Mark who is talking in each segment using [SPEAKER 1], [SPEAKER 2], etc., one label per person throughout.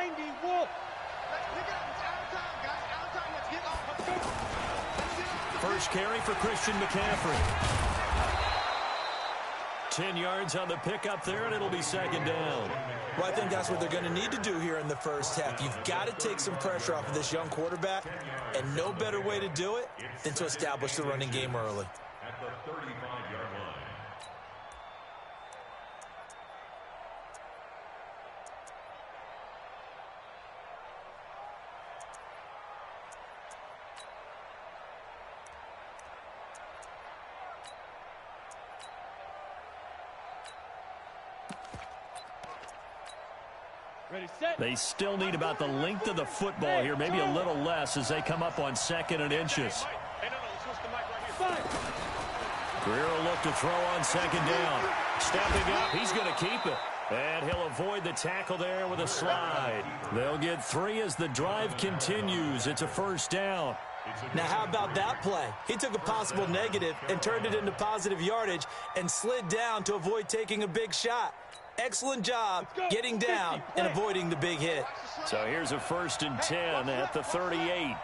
[SPEAKER 1] behind the wall.
[SPEAKER 2] First carry for Christian McCaffrey. 10 yards on the pickup there, and it'll be second down.
[SPEAKER 3] Well, I think that's what they're going to need to do here in the first half. You've got to take some pressure off of this young quarterback, and no better way to do it than to establish the running game early.
[SPEAKER 4] At the 35-yard line.
[SPEAKER 2] They still need about the length of the football here, maybe a little less as they come up on 2nd and inches. Greer will look to throw on 2nd down. Stepping up, he's going to keep it. And he'll avoid the tackle there with a slide. They'll get 3 as the drive continues. It's a first down.
[SPEAKER 3] Now, how about that play? He took a possible negative and turned it into positive yardage and slid down to avoid taking a big shot. Excellent job getting down and avoiding the big hit.
[SPEAKER 2] So here's a 1st and 10 at the 38.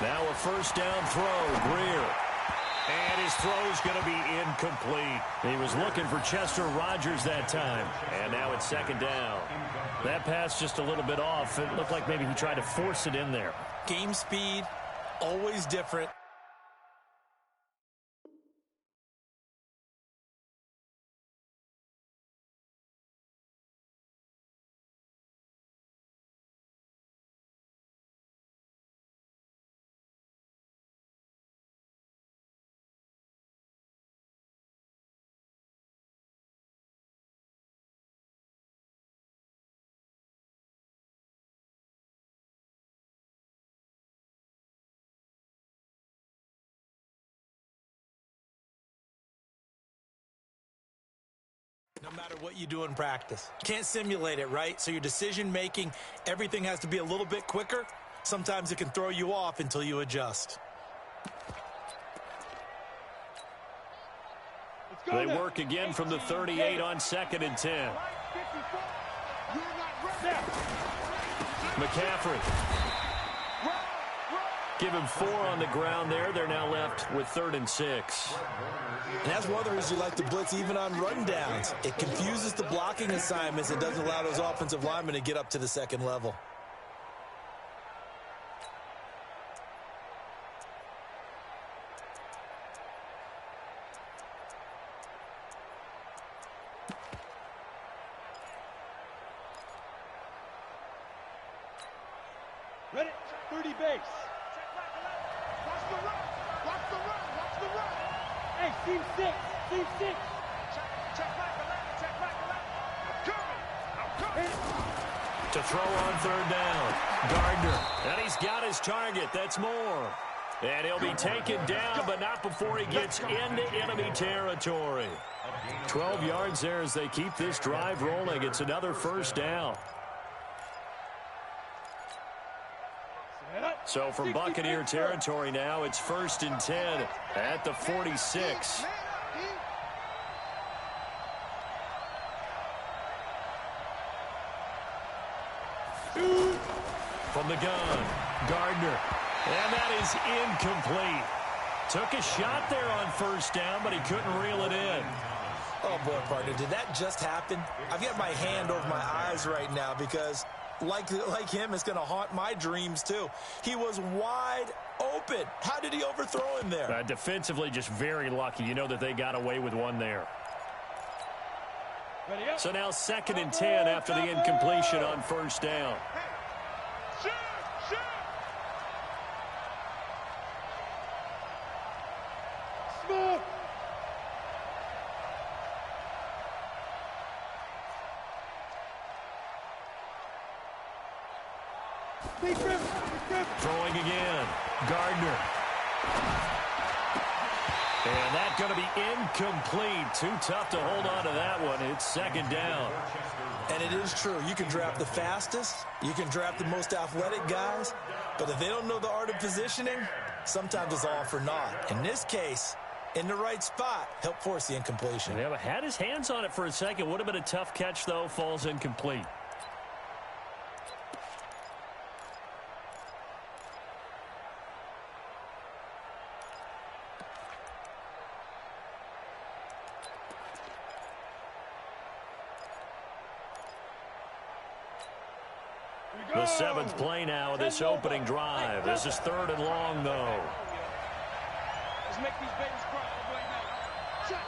[SPEAKER 2] Now a first down throw, Greer. And his throw's going to be incomplete. He was looking for Chester Rogers that time. And now it's 2nd down. That pass just a little bit off. It looked like maybe he tried to force it in there.
[SPEAKER 3] Game speed, always different. No matter what you do in practice. Can't simulate it, right? So your decision-making, everything has to be a little bit quicker. Sometimes it can throw you off until you adjust.
[SPEAKER 2] They work again from the 38 on 2nd and 10. McCaffrey. Give him 4 on the ground there. They're now left with 3rd and 6.
[SPEAKER 3] And that's one of the reasons you like to blitz even on run downs. It confuses the blocking assignments. It doesn't allow those offensive linemen to get up to the 2nd level.
[SPEAKER 1] Ready, 30 base. Watch the run, watch the run, watch the run. Hey, team 6, team 6. Check back, I'm coming.
[SPEAKER 2] To throw on 3rd down, Gardner. And he's got his target. That's Moore. And he'll be taken down, but not before he gets into enemy territory. 12 yards there as they keep this drive rolling. It's another first down. So from Buccaneer territory now, it's 1st and 10 at the 46. From the gun, Gardner. And that is incomplete. Took a shot there on 1st down, but he couldn't reel it in.
[SPEAKER 3] Oh, boy, partner, did that just happen? I've got my hand over my eyes right now because, like him, it's going to haunt my dreams, too. He was wide open. How did he overthrow him there?
[SPEAKER 2] Defensively, just very lucky. You know that they got away with one there. So now 2nd and 10 after the incompletion on 1st down. Throwing again. Gardner. And that's going to be incomplete. Too tough to hold on to that one. It's 2nd down.
[SPEAKER 3] And it is true. You can draft the fastest. You can draft the most athletic guys. But if they don't know the art of positioning, sometimes it's all for naught. In this case, in the right spot, helped force the incompletion.
[SPEAKER 2] Yeah, but had his hands on it for a second. Would have been a tough catch, though. Falls incomplete. The 7th play now of this opening drive. This is 3rd and long, though.
[SPEAKER 1] Let's make these babies cry. Check.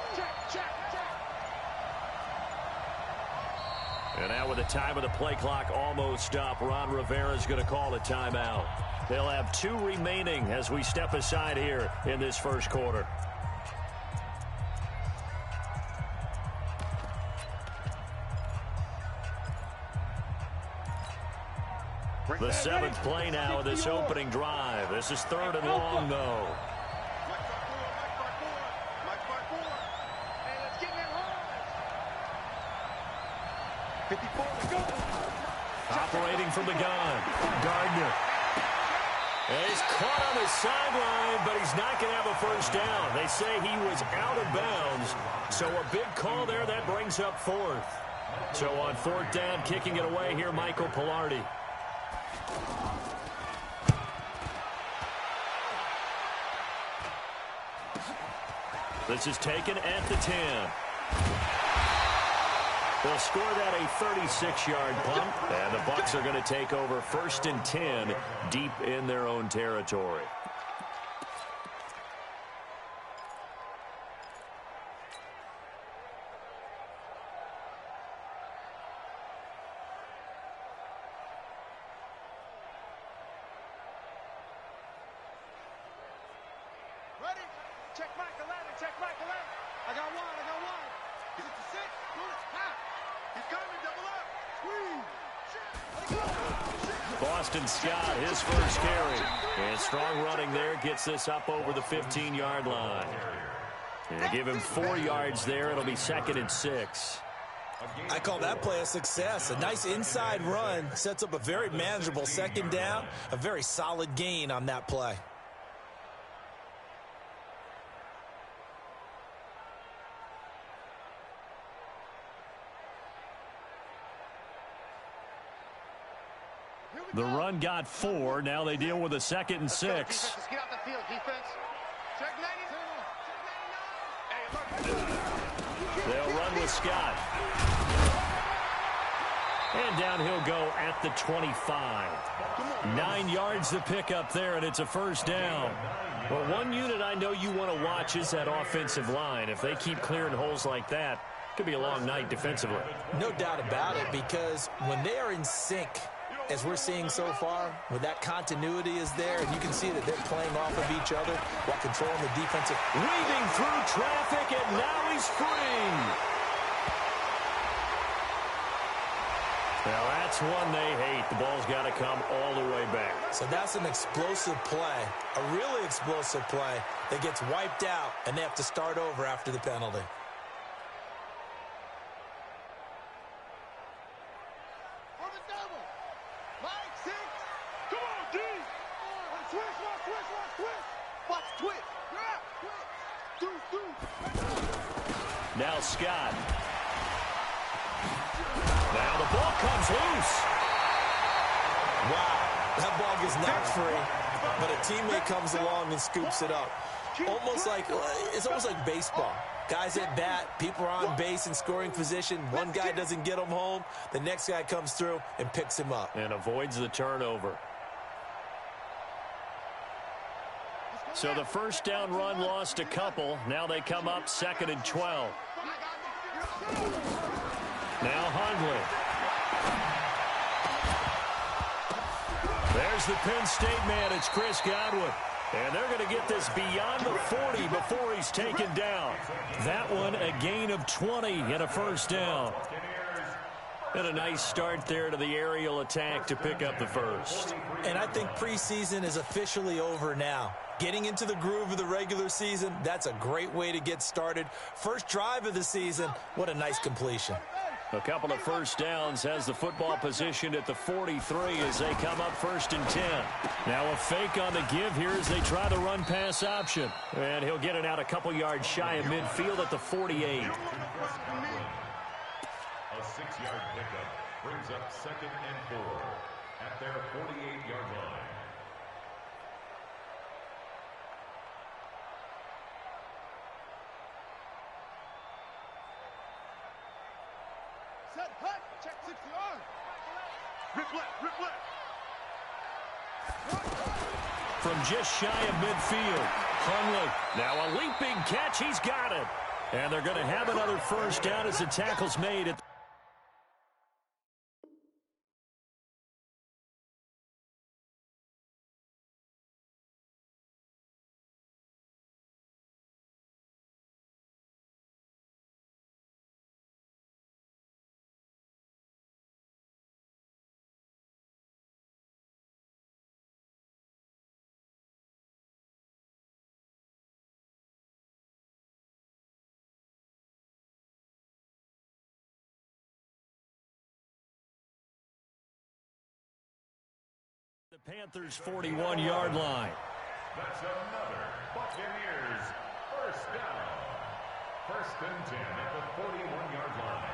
[SPEAKER 2] And now with the time of the play clock almost up, Ron Rivera's going to call a timeout. They'll have 2 remaining as we step aside here in this first quarter. The 7th play now of this opening drive. This is 3rd and long, though.
[SPEAKER 1] Hey, let's get in that hole. 54 to go.
[SPEAKER 2] Operating from the gun, Gardner. And he's caught on the sideline, but he's not going to have a first down. They say he was out of bounds. So a big call there. That brings up 4th. So on 4th down, kicking it away here, Michael Pilardi. This is taken at the 10. They'll score that a 36-yard punt, and the Bucs are going to take over 1st and 10 deep in their own territory.
[SPEAKER 1] Ready? Check Mike 11. I got one. Is it the 6? Good. Half. He's coming. Double up. Squeeze.
[SPEAKER 2] Boston Scott, his first carry. And strong running there gets this up over the 15-yard line. And give him 4 yards there. It'll be 2nd and 6.
[SPEAKER 3] I call that play a success. A nice inside run sets up a very manageable 2nd down. A very solid gain on that play.
[SPEAKER 2] The run got 4. Now they deal with a 2nd and 6.
[SPEAKER 1] Let's get out the field, defense. Check 90.
[SPEAKER 2] They'll run with Scott. And down he'll go at the 25. 9 yards to pick up there, and it's a first down. Well, one unit I know you want to watch is that offensive line. If they keep clearing holes like that, it could be a long night defensively.
[SPEAKER 3] No doubt about it, because when they are in sync, as we're seeing so far, where that continuity is there, and you can see that they're playing off of each other while controlling the defensive.
[SPEAKER 2] Weaving through traffic, and now he's free. Now that's one they hate. The ball's got to come all the way back.
[SPEAKER 3] So that's an explosive play, a really explosive play that gets wiped out, and they have to start over after the penalty.
[SPEAKER 2] Now Scott. Now the ball comes loose.
[SPEAKER 3] Wow, that ball gets knocked free, but a teammate comes along and scoops it up. It's almost like baseball. Guys at bat, people are on base in scoring position. One guy doesn't get him home. The next guy comes through and picks him up.
[SPEAKER 2] And avoids the turnover. So the first down run lost a couple. Now they come up 2nd and 12. Now Hundley. There's the Penn State man. It's Chris Godwin. And they're going to get this beyond the 40 before he's taken down. That one a gain of 20 and a first down. And a nice start there to the aerial attack to pick up the first.
[SPEAKER 3] And I think preseason is officially over now. Getting into the groove of the regular season, that's a great way to get started. First drive of the season, what a nice completion.
[SPEAKER 2] A couple of first downs has the football positioned at the 43 as they come up 1st and 10. Now a fake on the give here as they try the run-pass option. And he'll get it out a couple yards shy of midfield at the 48.
[SPEAKER 4] A 6-yard pickup brings up 2nd and 4 at their 48-yard line.
[SPEAKER 1] Set, hut, check 6 yards. Rip left.
[SPEAKER 2] From just shy of midfield, Hundley. Now a leaping catch. He's got it. And they're going to have another first down as the tackle's made at the Panthers' 41-yard line.
[SPEAKER 4] That's another Buccaneers first down. 1st and 10 at the 41-yard line.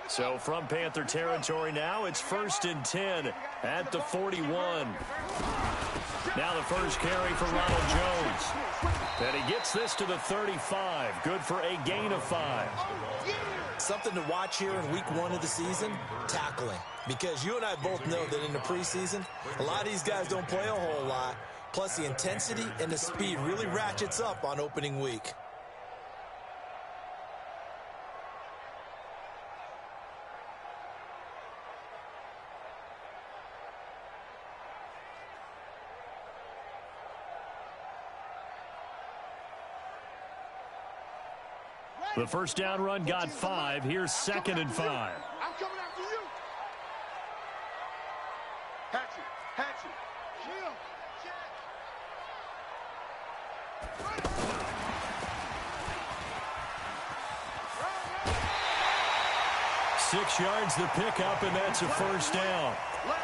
[SPEAKER 2] So from Panther territory now, it's 1st and 10 at the 41. Now the first carry for Ronald Jones. And he gets this to the 35. Good for a gain of 5.
[SPEAKER 3] Something to watch here in week 1 of the season, tackling. Because you and I both know that in the preseason, a lot of these guys don't play a whole lot. Plus the intensity and the speed really ratchets up on opening week.
[SPEAKER 2] The first down run got 5. Here's 2nd and 5.
[SPEAKER 1] I'm coming after you. Hatchet. Kill.
[SPEAKER 2] 6 yards the pickup, and that's a first down.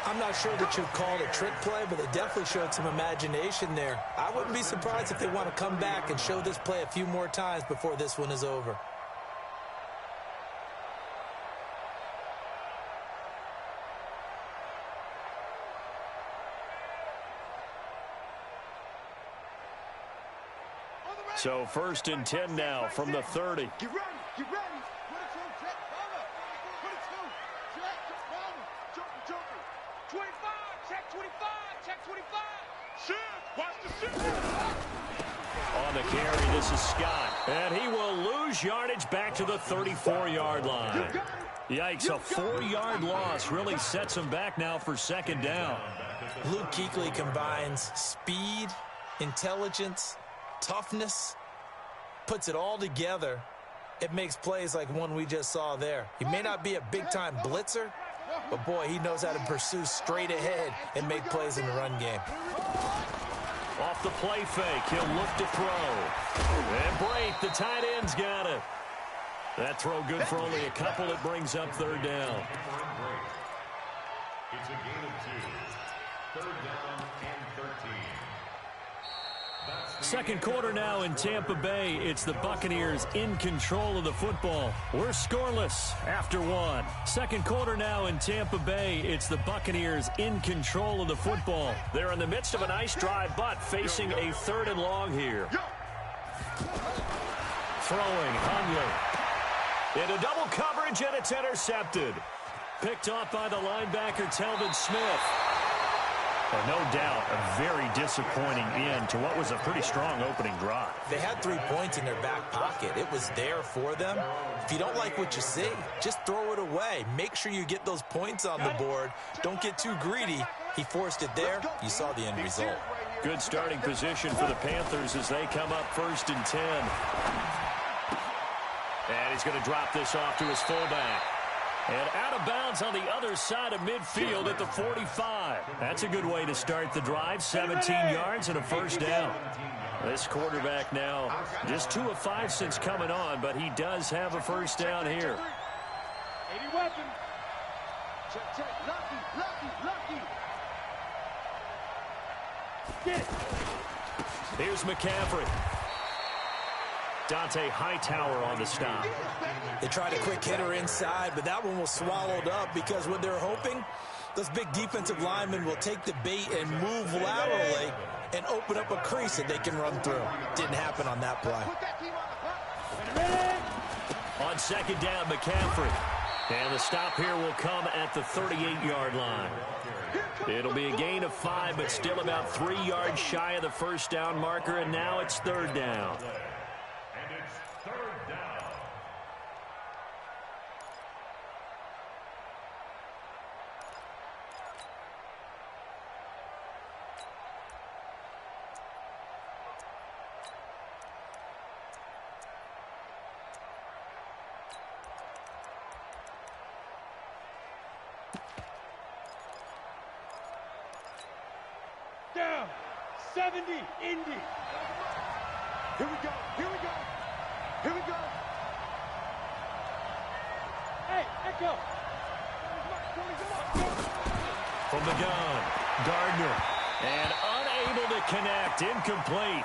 [SPEAKER 3] I'm not sure that you'd call it a trick play, but they definitely showed some imagination there. I wouldn't be surprised if they want to come back and show this play a few more times before this one is over.
[SPEAKER 2] So 1st and 10 now from the 30.
[SPEAKER 1] Get ready. 22, check, cover. 22, check, cover. Jumping. 25, check 25. Shit, watch the shit.
[SPEAKER 2] On the carry, this is Scott. And he will lose yardage back to the 34-yard line. Yikes, a 4-yard loss really sets him back now for 2nd down.
[SPEAKER 3] Luke Kuechly combines speed, intelligence, toughness, puts it all together. It makes plays like one we just saw there. He may not be a big-time blitzer, but boy, he knows how to pursue straight ahead and make plays in the run game.
[SPEAKER 2] Off the play fake, he'll look to throw. And Brate, the tight end's got it. That throw good for only a couple. It brings up 3rd down.
[SPEAKER 4] It's a gain of 2. 3rd down and 13.
[SPEAKER 2] Second quarter now in Tampa Bay. It's the Buccaneers in control of the football. We're scoreless after 1. Second quarter now in Tampa Bay. It's the Buccaneers in control of the football. They're in the midst of a nice drive, but facing a 3rd and long here. Throwing, Hundley. Into double coverage, and it's intercepted. Picked off by the linebacker, Telvin Smith. And no doubt, a very disappointing end to what was a pretty strong opening drive.
[SPEAKER 3] They had 3 points in their back pocket. It was there for them. If you don't like what you see, just throw it away. Make sure you get those points on the board. Don't get too greedy. He forced it there. You saw the end result.
[SPEAKER 2] Good starting position for the Panthers as they come up 1st and 10. And he's going to drop this off to his fullback. And out of bounds on the other side of midfield at the 45. That's a good way to start the drive. 17 yards and a first down. This quarterback now just 2 of 5 since coming on, but he does have a first down here.
[SPEAKER 1] 80 weapons. Check, check. Lucky. Get it.
[SPEAKER 2] Here's McCaffrey. Dante Hightower on the stop.
[SPEAKER 3] They tried a quick hitter inside, but that one was swallowed up because what they're hoping, those big defensive linemen will take the bait and move laterally and open up a crease that they can run through. Didn't happen on that play.
[SPEAKER 2] On second down, McCaffrey. And the stop here will come at the 38-yard line. It'll be a gain of 5, but still about 3 yards shy of the first down marker, and now it's third down.
[SPEAKER 4] And it's third down.
[SPEAKER 1] Down. 70. Indy. Here we go. Hey, Echo.
[SPEAKER 2] From the gun, Gardner. And unable to connect, incomplete.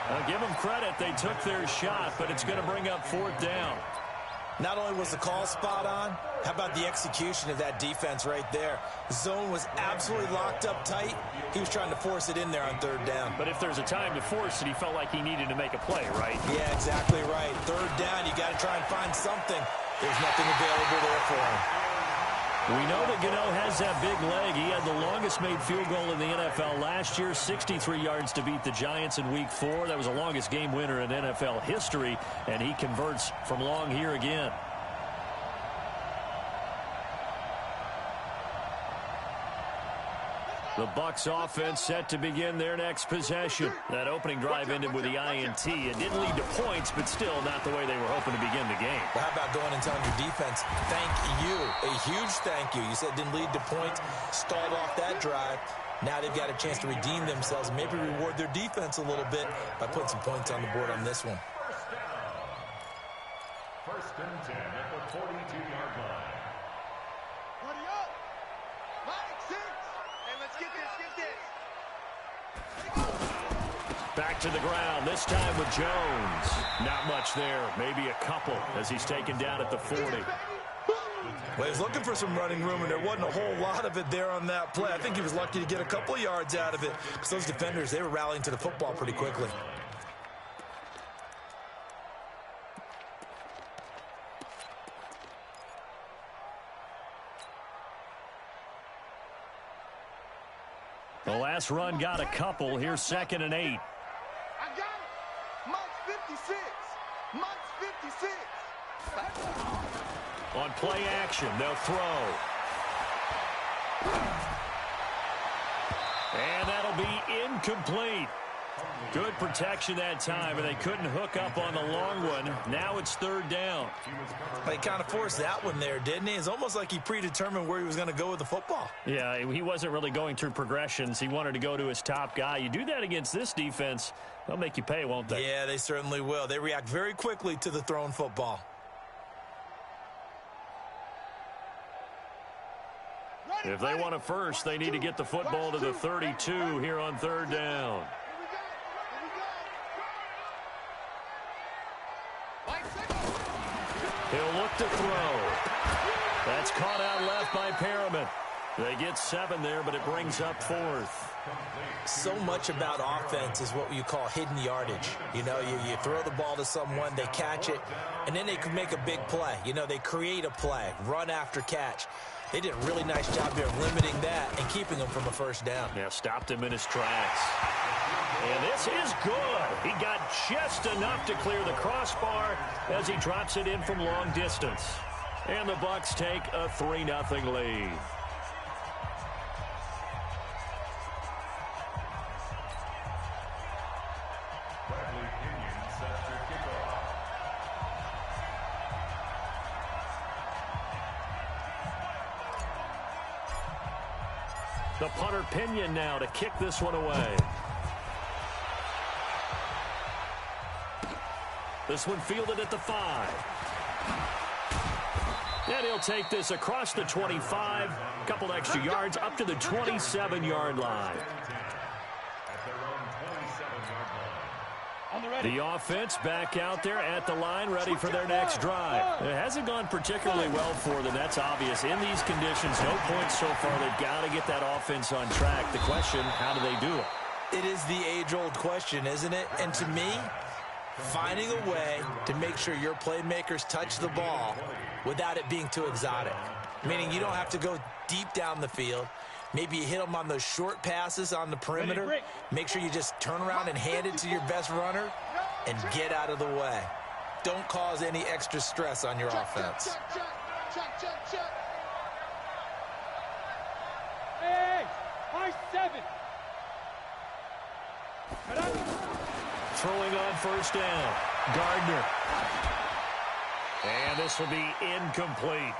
[SPEAKER 2] I'll give them credit, they took their shot, but it's going to bring up fourth down.
[SPEAKER 3] Not only was the call spot on, how about the execution of that defense right there? The zone was absolutely locked up tight. He was trying to force it in there on third down.
[SPEAKER 2] But if there's a time to force it, he felt like he needed to make a play, right?
[SPEAKER 3] Yeah, exactly right. Third down, you got to try and find something. There's nothing available there for him.
[SPEAKER 2] We know that Gano has that big leg. He had the longest made field goal in the NFL last year, 63 yards to beat the Giants in Week 4. That was the longest game winner in NFL history, and he converts from long here again. The Bucs offense set to begin their next possession. That opening drive ended with the INT. It didn't lead to points, but still not the way they were hoping to begin the game.
[SPEAKER 3] Well, how about going and telling your defense, thank you, a huge thank you. You said it didn't lead to points, stalled off that drive. Now they've got a chance to redeem themselves and maybe reward their defense a little bit by putting some points on the board on this one.
[SPEAKER 4] First and 10 at the 42-yard line.
[SPEAKER 1] Buddy up. Mike, 6. Hey, let's get this.
[SPEAKER 2] Back to the ground, this time with Jones. Not much there, maybe a couple as he's taken down at the 40.
[SPEAKER 3] Well, he was looking for some running room, and there wasn't a whole lot of it there on that play. I think he was lucky to get a couple of yards out of it because those defenders, they were rallying to the football pretty quickly.
[SPEAKER 2] The last run got a couple. Here's 2nd and 8.
[SPEAKER 1] I got it. Mike's 56. Mike's 56.
[SPEAKER 2] On play action, they'll throw. And that'll be incomplete. Good protection that time, and they couldn't hook up on the long one. Now it's third down.
[SPEAKER 3] He kind of forced that one there, didn't he? It's almost like he predetermined where he was going to go with the football.
[SPEAKER 2] Yeah, he wasn't really going through progressions. He wanted to go to his top guy. You do that against this defense, they'll make you pay, won't they?
[SPEAKER 3] Yeah, they certainly will. They react very quickly to the thrown football.
[SPEAKER 2] If they want a first, they need to get the football to the 32 here on third down. He'll look to throw. That's caught out left by Perriman. They get 7 there, but it brings up 4th.
[SPEAKER 3] So much about offense is what you call hidden yardage. You know, you throw the ball to someone, they catch it, and then they can make a big play. You know, they create a play, run after catch. They did a really nice job there of limiting that and keeping him from a first down.
[SPEAKER 2] Yeah, stopped him in his tracks. And this is good. He got just enough to clear the crossbar as he drops it in from long distance. And the Bucs take a 3-0 lead. The punter Pinion now to kick this one away. This one fielded at the 5. And he'll take this across the 25. A couple extra yards up to the 27-yard line. The offense back out there at the line, ready for their next drive. It hasn't gone particularly well for them. That's obvious. In these conditions, no points so far. They've got to get that offense on track. The question, how do they do it?
[SPEAKER 3] It is the age-old question, isn't it? And to me, finding a way to make sure your playmakers touch the ball without it being too exotic. Meaning you don't have to go deep down the field. Maybe you hit them on those short passes on the perimeter. Make sure you just turn around and hand it to your best runner and get out of the way. Don't cause any extra stress on your offense.
[SPEAKER 1] Hey, high 7.
[SPEAKER 2] Throwing on first down. Gardner. And this will be incomplete.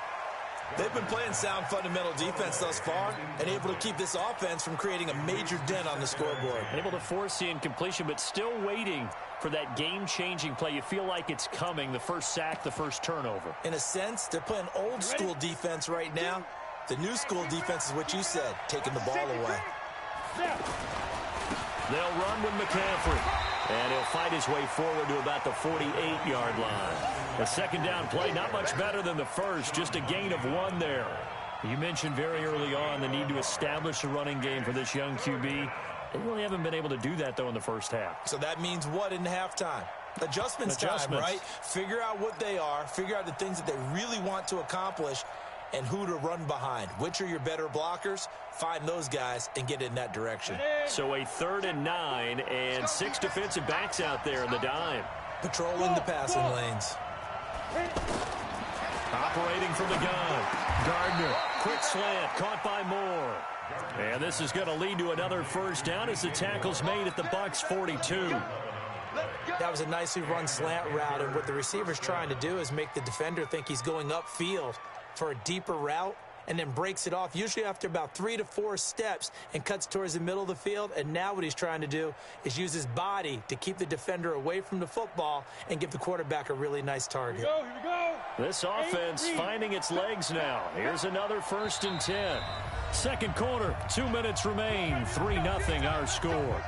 [SPEAKER 3] They've been playing sound fundamental defense thus far and able to keep this offense from creating a major dent on the scoreboard.
[SPEAKER 2] Able to force the incompletion, but still waiting for that game-changing play. You feel like it's coming, the first sack, the first turnover.
[SPEAKER 3] In a sense, they're playing old-school defense right now. The new school defense is what you said, taking the ball away.
[SPEAKER 2] They'll run with McCaffrey. And he'll fight his way forward to about the 48-yard line. The second down play, not much better than the first, just a gain of 1 there. You mentioned very early on the need to establish a running game for this young QB. They really haven't been able to do that, though, in the first half.
[SPEAKER 3] So that means what in halftime? Adjustments time, right? Figure out what they are, figure out the things that they really want to accomplish, and who to run behind. Which are your better blockers? Find those guys and get in that direction.
[SPEAKER 2] So a 3rd and 9 and 6 defensive backs out there in the dime.
[SPEAKER 3] Patrolling the passing lanes.
[SPEAKER 2] Operating from the gun. Gardner, quick slant, caught by Moore. And this is going to lead to another first down as the tackle's made at the Bucs 42.
[SPEAKER 3] That was a nicely run slant route, and what the receiver's trying to do is make the defender think he's going upfield for a deeper route, and then breaks it off, usually after about 3 to 4 steps, and cuts towards the middle of the field. And now what he's trying to do is use his body to keep the defender away from the football and give the quarterback a really nice target.
[SPEAKER 1] Here we go.
[SPEAKER 2] This offense finding its legs now. Here's another 1st and 10. Second quarter, 2 minutes remain. 3-0 our score.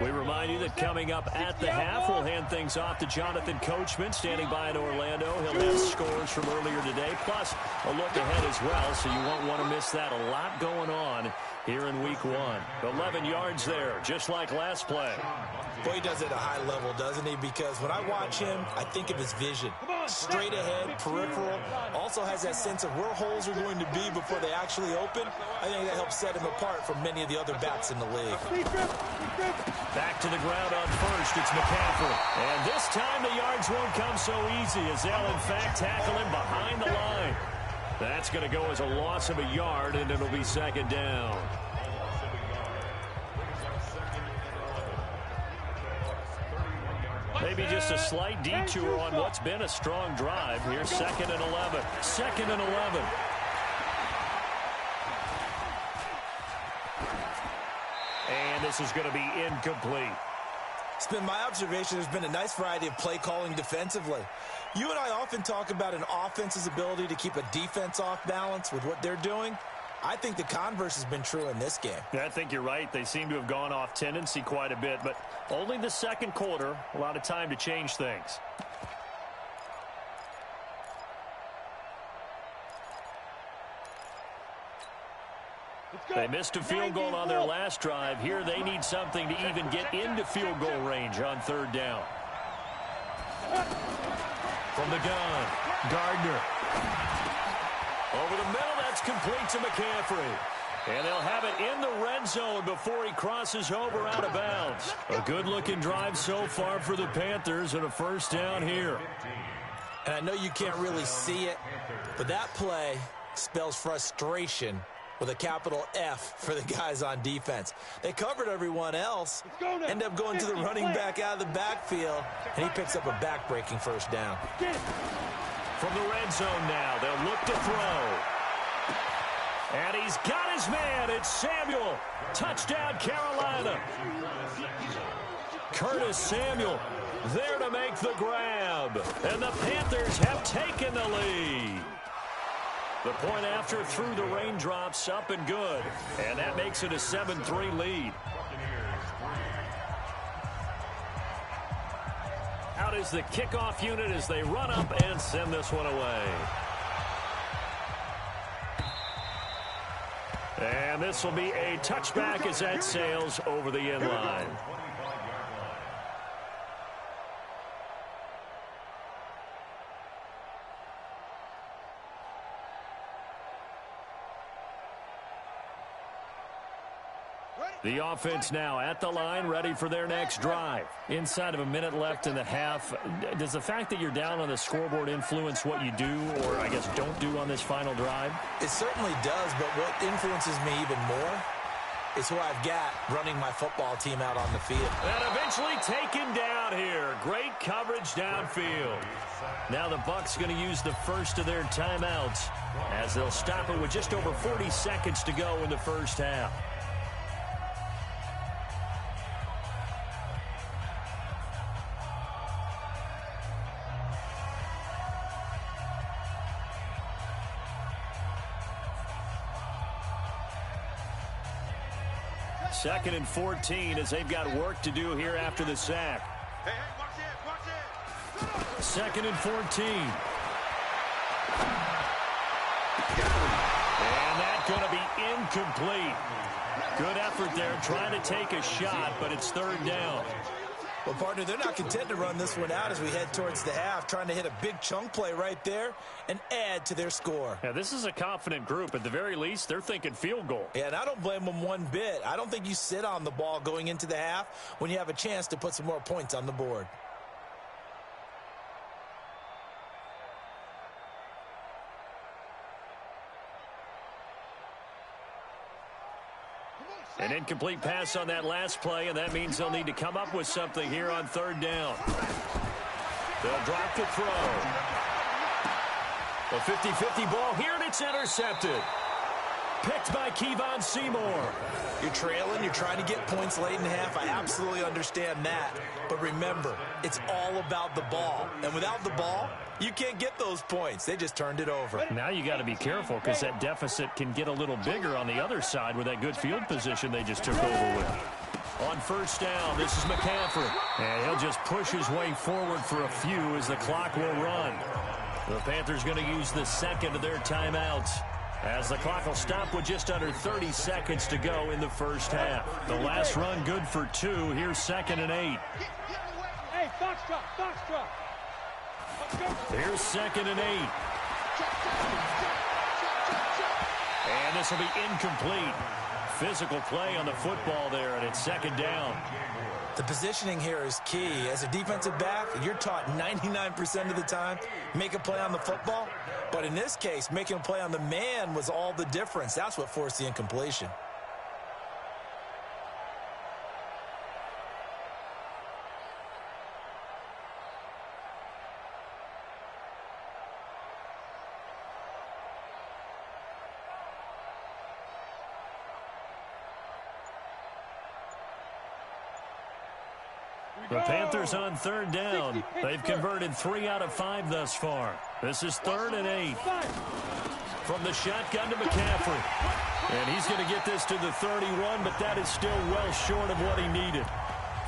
[SPEAKER 2] We remind you that coming up at the half, we'll hand things off to Jonathan Coachman, standing by in Orlando. He'll have scores from earlier today, plus a look ahead as well, so you won't want to miss that. A lot going on here in Week 1. 11 yards there, just like last play.
[SPEAKER 3] Boy, he does it at a high level, doesn't he? Because when I watch him, I think of his vision. Straight ahead, peripheral. Also has that sense of where holes are going to be before they actually open. I think that helps set him apart from many of the other backs in the league.
[SPEAKER 2] Back to the ground on first, it's McCaffrey. And this time the yards won't come so easy as they'll, in fact, tackle him behind the line. That's going to go as a loss of a yard, and it'll be 2nd down. Maybe just a slight detour on what's been a strong drive. Here's 2nd and 11. 2nd and 11. And this is going to be incomplete.
[SPEAKER 3] It's been my observation there's been a nice variety of play calling defensively. You and I often talk about an offense's ability to keep a defense off balance with what they're doing. I think the converse has been true in this game.
[SPEAKER 2] Yeah, I think you're right. They seem to have gone off tendency quite a bit, but only the second quarter, a lot of time to change things. They missed a field goal on their last drive. Here they need something to even get into field goal range on 3rd down. From the gun, Gardner. Over the middle, that's complete to McCaffrey. And they'll have it in the red zone before he crosses over out of bounds. A good-looking drive so far for the Panthers and a first down here.
[SPEAKER 3] And I know you can't really see it, but that play spells frustration with a capital F for the guys on defense. They covered everyone else, end up going to the running back out of the backfield, and he picks up a back-breaking first down.
[SPEAKER 2] From the red zone now, they'll look to throw. And he's got his man. It's Samuel. Touchdown, Carolina. Curtis Samuel there to make the grab. And the Panthers have taken the lead. The point after through the raindrops, up and good. And that makes it a 7-3 lead. Out is the kickoff unit as they run up and send this one away. And this will be a touchback as that sails over the end line. The offense now at the line, ready for their next drive. Inside of a minute left in the half, does the fact that you're down on the scoreboard influence what you do, or I guess don't do on this final drive?
[SPEAKER 3] It certainly does, but what influences me even more is who I've got running my football team out on the field.
[SPEAKER 2] And eventually taken down here. Great coverage downfield. Now the Bucs going to use the first of their timeouts as they'll stop it with just over 40 seconds to go in the first half. Second and 14 as they've got work to do here after the sack.
[SPEAKER 1] Hey, watch it.
[SPEAKER 2] Second and 14. And that's going to be incomplete. Good effort there trying to take a shot, but it's third down.
[SPEAKER 3] Well, partner, they're not content to run this one out as we head towards the half, trying to hit a big chunk play right there and add to their score.
[SPEAKER 2] Yeah, this is a confident group. At the very least, they're thinking field goal.
[SPEAKER 3] Yeah, and I don't blame them one bit. I don't think you sit on the ball going into the half when you have a chance to put some more points on the board.
[SPEAKER 2] An incomplete pass on that last play, and that means they'll need to come up with something here on third down. They'll drop the throw. A 50-50 ball here, and it's intercepted. Picked by Kevon Seymour.
[SPEAKER 3] You're trailing, you're trying to get points late in the half. I absolutely understand that. But remember, it's all about the ball. And without the ball, you can't get those points. They just turned it over.
[SPEAKER 2] Now you got to be careful because that deficit can get a little bigger on the other side with that good field position they just took over with. On first down, this is McCaffrey. And he'll just push his way forward for a few as the clock will run. The Panthers going to use the second of their timeouts, as the clock will stop with just under 30 seconds to go in the first half. The last run good for 2. Here's 2nd and 8.
[SPEAKER 1] Hey, Foxtrot.
[SPEAKER 2] Here's 2nd and 8. And this will be incomplete. Physical play on the football there, and it's 2nd down.
[SPEAKER 3] The positioning here is key. As a defensive back, you're taught 99% of the time, make a play on the football. But in this case, making a play on the man was all the difference. That's what forced the incompletion.
[SPEAKER 2] The Panthers on third down. They've converted 3 out of 5 thus far. This is 3rd and 8. From the shotgun to McCaffrey. And he's going to get this to the 31, but that is still well short of what he needed.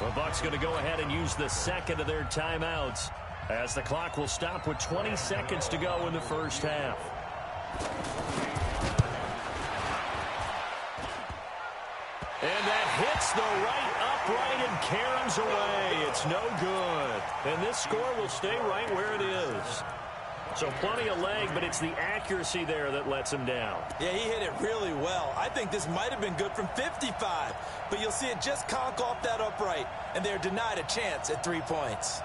[SPEAKER 2] The Bucs going to go ahead and use the second of their timeouts, as the clock will stop with 20 seconds to go in the first half. And that hits the right upright and caroms away. It's no good. And this score will stay right where it is. So plenty of leg, but it's the accuracy there that lets him down.
[SPEAKER 3] Yeah, he hit it really well. I think this might have been good from 55. But you'll see it just conk off that upright, and they're denied a chance at 3 points.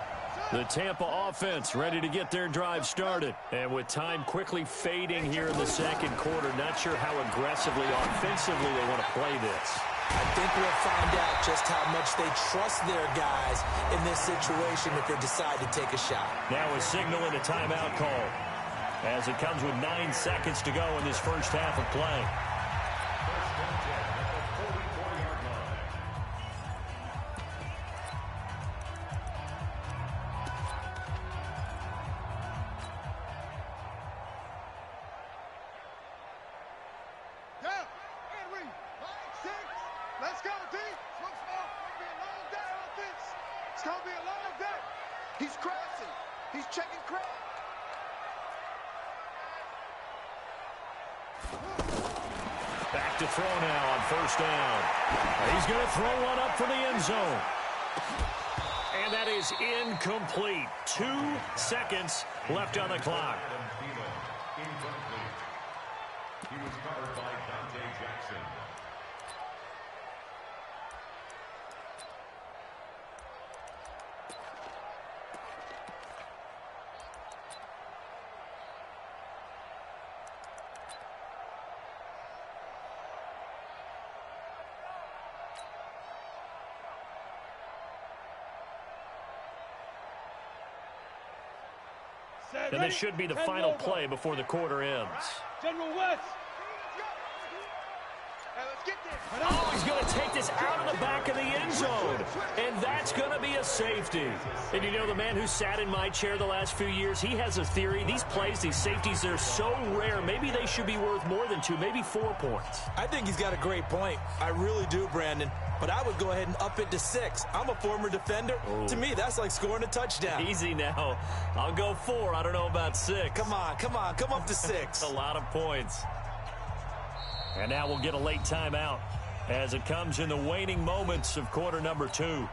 [SPEAKER 2] The Tampa offense ready to get their drive started. And with time quickly fading here in the second quarter, not sure how aggressively, offensively they want to play this.
[SPEAKER 3] I think we'll find out just how much they trust their guys in this situation if they decide to take a shot.
[SPEAKER 2] Now a signal and a timeout call as it comes with 9 seconds to go in this first half of play.
[SPEAKER 1] Let's go, D. Smoke. It's going to be a long day on this. It's going to be a long day. He's crashing. He's checking crash.
[SPEAKER 2] Back to throw now on first down. He's going to throw one up for the end zone. And that is incomplete. 2 seconds left on the clock.
[SPEAKER 4] Incomplete. He was covered by Dante Jackson.
[SPEAKER 2] And this should be the final play before the quarter ends.
[SPEAKER 1] General West. Hey, let's get this.
[SPEAKER 2] Oh, he's going to take this out of the back of the end zone. And that's going to be a safety. And you know, the man who sat in my chair the last few years, he has a theory. These plays, these safeties, they're so rare. Maybe they should be worth more than 2, maybe 4 points.
[SPEAKER 3] I think he's got a great point. I really do, Brandon. But I would go ahead and up it to 6. I'm a former defender. Ooh. To me, that's like scoring a touchdown.
[SPEAKER 2] Easy now. I'll go 4. I don't know about 6.
[SPEAKER 3] Come on. Come up to 6.
[SPEAKER 2] A lot of points. And now we'll get a late timeout as it comes in the waning moments of quarter number 2.